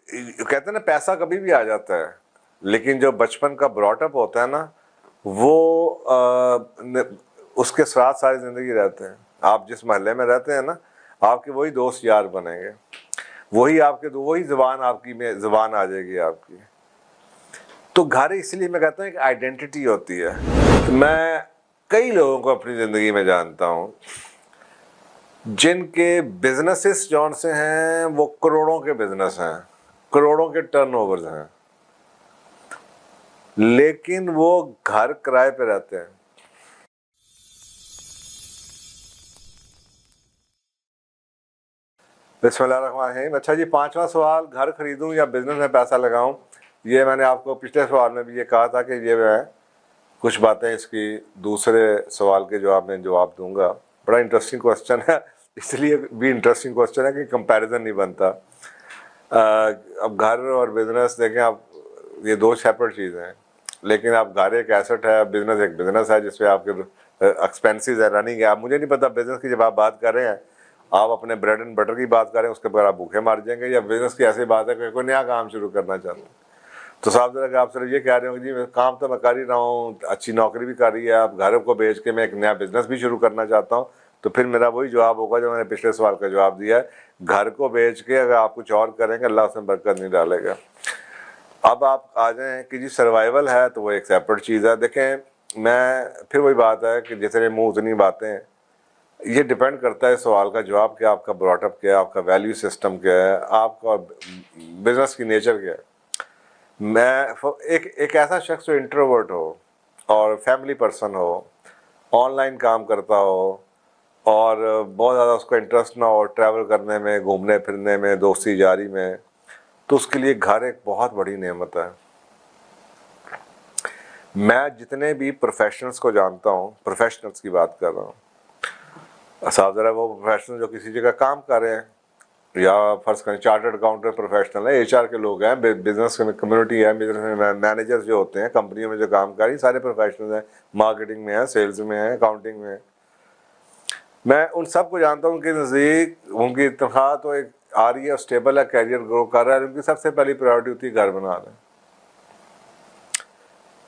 کہتے ہیں نا پیسہ کبھی بھی آ جاتا ہے، لیکن جو بچپن کا براٹ اپ ہوتا ہے نا وہ اس کے ساتھ ساری زندگی رہتے ہیں۔ آپ جس محلے میں رہتے ہیں نا آپ کے وہی دوست یار بنیں گے، وہی آپ کے وہی زبان آپ کی میں زبان آ جائے گی آپ کی۔ تو گھر اس لیے میں کہتا ہوں ایک آئیڈینٹی ہوتی ہے۔ میں کئی لوگوں کو اپنی زندگی میں جانتا ہوں جن کے بزنسز جون سے ہیں وہ کروڑوں کے بزنس ہیں، کروڑوں کے ٹرن اوورز ہیں، لیکن وہ گھر کرائے پہ رہتے ہیں۔ بسم اللہ الرحمن الرحیم۔ اچھا جی، 5واں سوال، گھر خریدوں یا بزنس میں پیسہ لگاؤں؟ یہ میں نے آپ کو پچھلے سوال میں بھی یہ کہا تھا کہ یہ میں کچھ باتیں اس کی دوسرے سوال کے جواب میں جواب دوں گا۔ بڑا انٹرسٹنگ کوسچن ہے، اس لیے بھی انٹرسٹنگ کوسچن ہے کہ کمپیریزن نہیں بنتا۔ اب گھر اور بزنس دیکھیں آپ، یہ دو سیپریٹ چیزیں ہیں، لیکن اب گھر ایک ایسٹ ہے، بزنس ایک بزنس ہے جس پہ آپ کے ایکسپینسز ہے، رننگ ہے۔ آپ مجھے نہیں پتا بزنس کی جب آپ بات کر رہے ہیں آپ اپنے بریڈ اینڈ بٹر کی بات کریں، اس کے بغیر آپ بھوکے مار جائیں گے، یا بزنس کی ایسی بات ہے کہ کوئی نیا کام شروع کرنا چاہتے ہیں تو صاحب ذرا کہ آپ صرف یہ کہہ رہے ہوں کہ جی کام تو میں کر ہی رہا ہوں، اچھی نوکری بھی کر رہی ہے، آپ گھر کو بیچ کے میں ایک نیا بزنس بھی شروع کرنا چاہتا ہوں، تو پھر میرا وہی جواب ہوگا جو میں نے پچھلے سوال کا جواب دیا ہے، گھر کو بیچ کے اگر آپ کچھ اور کریں گے اللہ اس میں برکت نہیں ڈالے گا۔ اب آپ آ جائیں کہ جی سروائیول ہے تو وہ ایک سیپریٹ چیز ہے۔ دیکھیں میں پھر وہی بات ہے کہ جتنے منہ اتنی باتیں، یہ ڈپینڈ کرتا ہے سوال کا جواب کہ آپ کا براٹ اپ کیا ہے، آپ کا ویلیو سسٹم کیا ہے، آپ کا بزنس کی نیچر کیا ہے۔ میں ایک ایسا شخص جو انٹروورٹ ہو اور فیملی پرسن ہو، آن لائن کام کرتا ہو اور بہت زیادہ اس کو انٹرسٹ نہ ہو ٹریول کرنے میں، گھومنے پھرنے میں، دوستی جاری میں، تو اس کے لیے گھر ایک بہت بڑی نعمت ہے۔ میں جتنے بھی پروفیشنلز کو جانتا ہوں، پروفیشنلز کی بات کر رہا ہوں، صاحب ذرا وہ پروفیشنل جو کسی جگہ کام کر رہے ہیں، یا فرض کریں چارٹرڈ اکاؤنٹنٹ پروفیشنل ہے، ایچ آر کے لوگ ہیں، بزنس کمیونٹی ہے، بزنس میں مینیجرز جو ہوتے ہیں کمپنیوں میں جو کام کر رہی ہیں، سارے پروفیشنل ہیں، مارکیٹنگ میں ہیں، سیلز میں ہیں، اکاؤنٹنگ میں ہیں۔ میں ان سب کو جانتا ہوں، ان کے نزدیک ان کی تنخواہ تو ایک آ رہی ہے، اسٹیبل ہے، کیریئر گرو کر رہا ہے، ان کی سب سے پہلی پرائیورٹی ہوتی ہے گھر بنا لیں،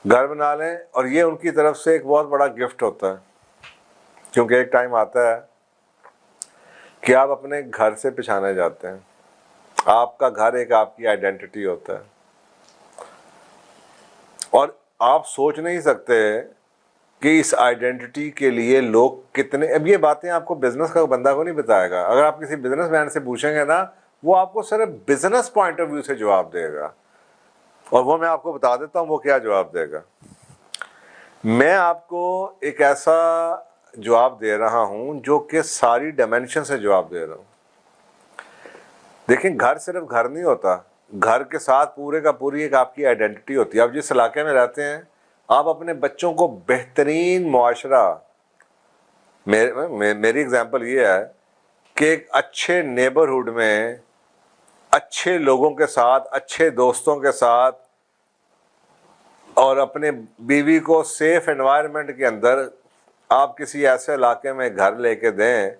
گھر بنا لیں، اور یہ ان کی طرف سے ایک بہت بڑا گفٹ ہوتا ہے، کیونکہ ایک ٹائم آتا ہے کہ آپ اپنے گھر سے پچھانے جاتے ہیں، آپ کا گھر ایک آپ کی آئیڈینٹی ہوتا ہے، اور آپ سوچ نہیں سکتے کہ اس آئیڈینٹی کے لیے لوگ کتنے، اب یہ باتیں آپ کو بزنس کا بندہ کو نہیں بتائے گا، اگر آپ کسی بزنس مین سے پوچھیں گے نا وہ آپ کو صرف بزنس پوائنٹ آف ویو سے جواب دے گا، اور وہ میں آپ کو بتا دیتا ہوں وہ کیا جواب دے گا۔ میں آپ کو ایک ایسا جواب دے رہا ہوں جو کہ ساری ڈائمینشن سے جواب دے رہا ہوں۔ دیکھیں گھر صرف گھر نہیں ہوتا، گھر کے ساتھ پورے کا پوری ایک آپ کی آئیڈینٹی ہوتی ہے۔ آپ جس علاقے میں رہتے ہیں آپ اپنے بچوں کو بہترین معاشرہ، میری اگزامپل یہ ہے کہ ایک اچھے نیبرہڈ میں اچھے لوگوں کے ساتھ، اچھے دوستوں کے ساتھ، اور اپنے بیوی کو سیف انوائرمنٹ کے اندر آپ کسی ایسے علاقے میں گھر لے کے دیں،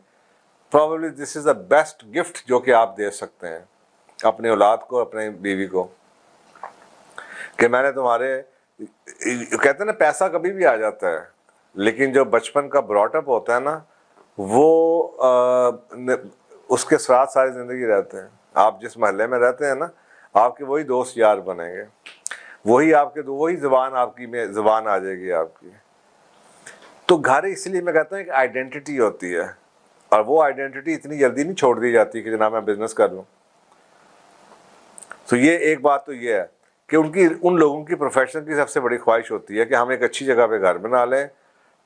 probably this is the best gift جو کہ آپ دے سکتے ہیں اپنی اولاد کو، اپنے بیوی کو، کہ میں نے تمہارے، کہتے ہیں نا پیسہ کبھی بھی آ جاتا ہے، لیکن جو بچپن کا براٹ اپ ہوتا ہے نا وہ اس کے ساتھ ساری زندگی رہتے ہیں۔ آپ جس محلے میں رہتے ہیں نا آپ کے وہی دوست یار بنیں گے، وہی آپ کے وہی زبان آپ کی میں زبان آ جائے گی آپ کی۔ تو گھر اس لیے میں کہتا ہوں ایک آئیڈینٹی ہوتی ہے، اور وہ آئیڈینٹی اتنی جلدی نہیں چھوڑ دی جاتی کہ جناب میں بزنس کر لوں۔ تو یہ ایک بات تو یہ ہے کہ ان لوگوں کی پروفیشن کی سب سے بڑی خواہش ہوتی ہے کہ ہم ایک اچھی جگہ پہ گھر بنا لیں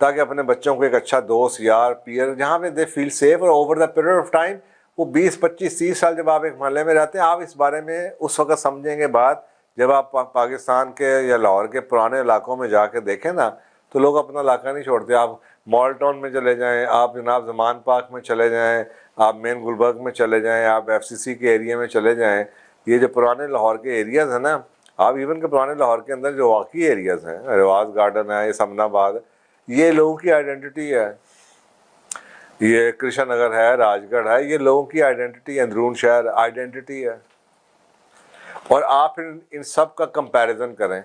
تاکہ اپنے بچوں کو ایک اچھا دوست یار پیئر جہاں پہ دے فیل سیف، اور over the period of time وہ 20 25 30 سال جب آپ ایک محلے میں رہتے ہیں آپ اس بارے میں اس وقت سمجھیں گے بات جب آپ پاکستان کے یا لاہور کے پرانے علاقوں میں جا کے دیکھیں نا تو لوگ اپنا علاقہ نہیں چھوڑتے۔ آپ مال ٹاؤن میں چلے جائیں، آپ جناب زمان پارک میں چلے جائیں، آپ مین گلبرگ میں چلے جائیں، آپ ایف سی سی کے ایریا میں چلے جائیں، یہ جو پرانے لاہور کے ایریاز ہیں نا، آپ ایون کہ پرانے لاہور کے اندر جو واقعی ایریاز ہیں، رواز گارڈن ہے، یہ سمن آباد، یہ لوگوں کی آئیڈینٹی ہے، یہ کرشن نگر ہے، راج گڑھ ہے، یہ لوگوں کی آئیڈینٹی ہے، اندرون شہر آئیڈینٹی ہے۔ اور آپ ان سب کا کمپیریزن کریں.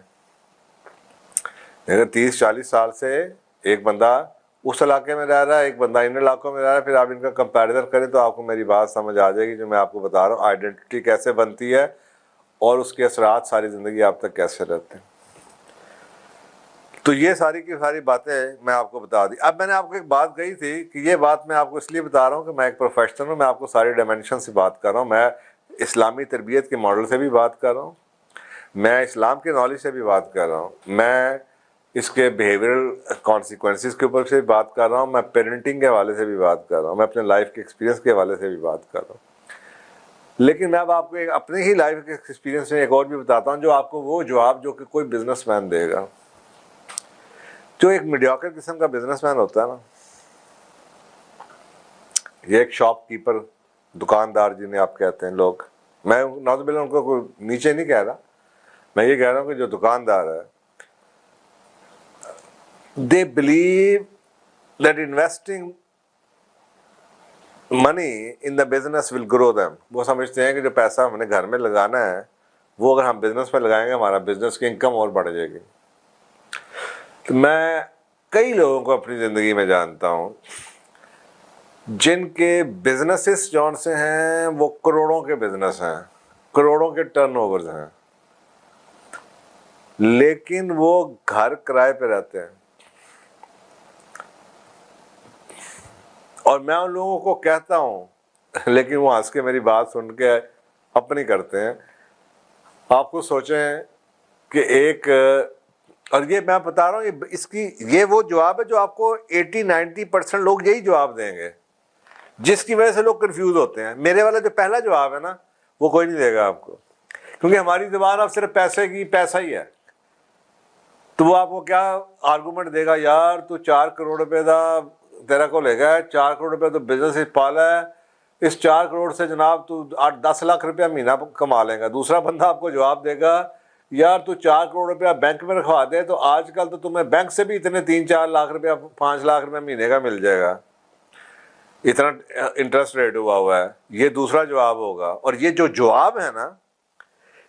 اگر 30-40 سال سے ایک بندہ اس علاقے میں رہ رہا ہے, ایک بندہ ان علاقوں میں رہ رہا ہے, پھر آپ ان کا کمپیریزن کریں تو آپ کو میری بات سمجھ آ جائے گی جو میں آپ کو بتا رہا ہوں, آئیڈینٹی کیسے بنتی ہے اور اس کے اثرات ساری زندگی آپ تک کیسے رہتے ہیں. تو یہ ساری کی ساری باتیں میں آپ کو بتا دی. اب میں نے آپ کو ایک بات کہی تھی کہ یہ بات میں آپ کو اس لیے بتا رہا ہوں کہ میں ایک پروفیشنل ہوں, میں آپ کو ساری ڈائمینشن سے بات کر رہا ہوں, میں اسلامی تربیت کے ماڈل سے بھی بات کر رہا ہوں, میں اسلام کے نالج سے بھی بات کر رہا ہوں, میں اس کے بیہیویئرل کانسیکوینسز کے اوپر سے بھی بات کر رہا ہوں, میں پیرنٹنگ کے حوالے سے بھی بات کر رہا ہوں, میں اپنے لائف کے ایکسپیرینس کے حوالے سے بھی بات کر رہا ہوں. لیکن میں اب آپ کو اپنے ہی لائف کے ایکسپیرینس میں ایک اور بھی بتاتا ہوں جو آپ کو وہ جواب جو کہ کوئی بزنس مین دے گا, جو ایک میڈیوکر قسم کا بزنس مین ہوتا ہے نا, یہ ایک شاپ کیپر, دکاندار جنہیں آپ کہتے ہیں لوگ, میں نعوذ باللہ ان کو کوئی نیچے نہیں کہہ رہا, میں یہ کہہ رہا ہوں کہ جو دکاندار ہے they believe that investing money in the business will grow them. وہ سمجھتے ہیں کہ جو پیسہ ہم نے گھر میں لگانا ہے وہ اگر ہم بزنس میں لگائیں گے ہمارا بزنس کی انکم اور بڑھ جائے گی. تو میں کئی لوگوں کو اپنی زندگی میں جانتا ہوں جن کے بزنسز جون سے ہیں وہ کروڑوں کے بزنس ہیں, کروڑوں کے ٹرن اوورز ہیں, لیکن وہ گھر کرائے پہ رہتے ہیں. اور میں ان لوگوں کو کہتا ہوں, لیکن وہ ہنس کے میری بات سن کے اپنی کرتے ہیں. آپ کو سوچیں کہ ایک, اور یہ میں بتا رہا ہوں اس کی یہ وہ جواب ہے جو آپ کو 80-90% لوگ یہی جواب دیں گے, جس کی وجہ سے لوگ کنفیوز ہوتے ہیں. میرے والا جو پہلا جواب ہے نا وہ کوئی نہیں دے گا آپ کو, کیونکہ ہماری زبان اب صرف پیسے کی پیسہ ہی ہے. تو وہ آپ کو کیا آرگومنٹ دے گا, یار تو 4 کروڑ روپے دا تیرا کو لے گا, 4 کروڑ روپے تو بزنس ہی پالا ہے, اس 4 کروڑ سے جناب تو 8-10 لاکھ روپیہ مہینہ کما لے گا. دوسرا بندہ آپ کو جواب دے گا, یار تو 4 کروڑ روپیہ بینک میں رکھوا دے تو آج کل تو تمہیں بینک سے بھی اتنے 3-4 لاکھ روپیہ 5 لاکھ روپیہ مہینے کا مل جائے گا, اتنا انٹرسٹ ریٹ ہوا ہے. یہ دوسرا جواب ہوگا. اور یہ جو جواب ہے نا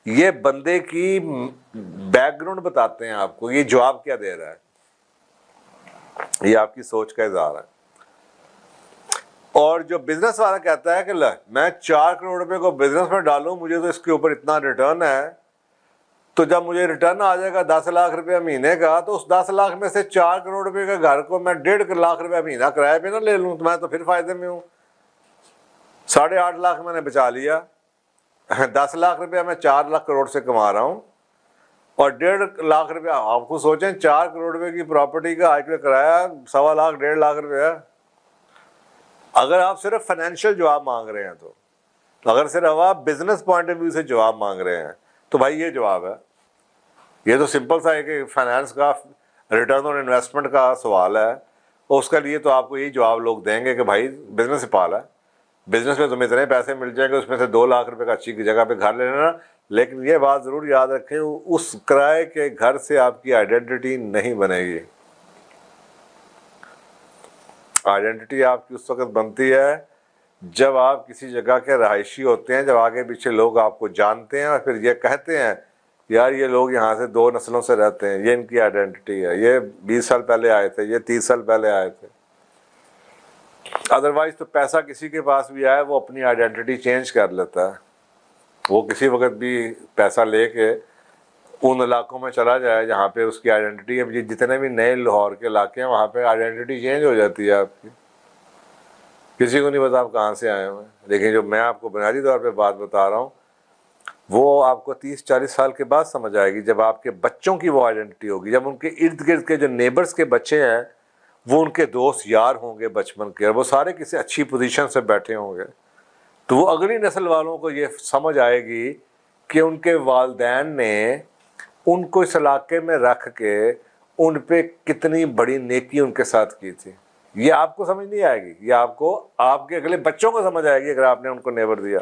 یہ بندے کی بیک گراؤنڈ بتاتے ہیں آپ کو, یہ جواب کیا دے رہا ہے, یہ آپ کی سوچ کا اظہار ہے. اور جو بزنس والا کہتا ہے کہ میں 4 کروڑ روپے کو بزنس میں ڈالوں, مجھے تو اس کے اوپر اتنا ریٹرن ہے, تو جب مجھے ریٹرن آ جائے گا 10 لاکھ روپے مہینے کا, تو اس 10 لاکھ میں سے 4 کروڑ روپے کا گھر کو میں 1.5 لاکھ روپے مہینہ کرایہ پہ نہ لے لوں تو میں تو پھر فائدے میں ہوں. 8.5 لاکھ میں نے بچا لیا, 10 لاکھ روپیہ میں 4 لاکھ کروڑ سے کما رہا ہوں, اور 1.5 لاکھ روپیہ آپ کو سوچیں 4 کروڑ روپے کی پراپرٹی کا آج کا کرایہ 1.25 لاکھ 1.5 لاکھ روپیہ. اگر آپ صرف فائنینشیل جواب مانگ رہے ہیں تو, اگر صرف آپ بزنس پوائنٹ آف ویو سے جواب مانگ رہے ہیں تو بھائی یہ جواب ہے. یہ تو سمپل سا ہے کہ فائنانس کا ریٹرن اور انویسٹمنٹ کا سوال ہے, اور اس کے لیے تو آپ کو یہی جواب لوگ دیں گے کہ بھائی بزنس ہی پالا ہے, بزنس میں تمہیں اتنے پیسے مل جائیں گے, اس میں سے 2 لاکھ روپے کا اچھی جگہ پہ گھر لے لینا. لیکن یہ بات ضرور یاد رکھیں, اس کرائے کے گھر سے آپ کی آئیڈینٹی نہیں بنے گی. آئیڈینٹی آپ کی اس وقت بنتی ہے جب آپ کسی جگہ کے رہائشی ہوتے ہیں, جب آگے پیچھے لوگ آپ کو جانتے ہیں اور پھر یہ کہتے ہیں یار یہ لوگ یہاں سے 2 نسلوں سے رہتے ہیں, یہ ان کی آئیڈینٹی ہے, یہ 20 سال پہلے آئے تھے, یہ 30 سال پہلے آئے تھے. ادروائز تو پیسہ کسی کے پاس بھی آئے وہ اپنی آئیڈینٹی چینج کر لیتا ہے, وہ کسی وقت بھی پیسہ لے کے ان علاقوں میں چلا جائے جہاں پہ اس کی آئیڈینٹی ہے. جتنے بھی نئے لاہور کے علاقے ہیں وہاں پہ آئیڈینٹی چینج ہو جاتی ہے آپ کی, کسی کو نہیں پتا آپ کہاں سے آئے ہوئے. لیکن جو میں آپ کو بنیادی طور پہ بات بتا رہا ہوں وہ آپ کو 30-40 سال کے بعد سمجھ آئے گی, جب آپ کے بچوں کی وہ آئیڈینٹی ہوگی, جب ان کے ارد گرد کے جو نیبرز کے بچے ہیں وہ ان کے دوست یار ہوں گے بچپن کے, اور وہ سارے کسی اچھی پوزیشن سے بیٹھے ہوں گے, تو وہ اگلی نسل والوں کو یہ سمجھ آئے گی کہ ان کے والدین نے ان کو اس علاقے میں رکھ کے ان پہ کتنی بڑی نیکی ان کے ساتھ کی تھی. یہ آپ کو سمجھ نہیں آئے گی, یہ آپ کو آپ کے اگلے بچوں کو سمجھ آئے گی اگر آپ نے ان کو نیبر دیا.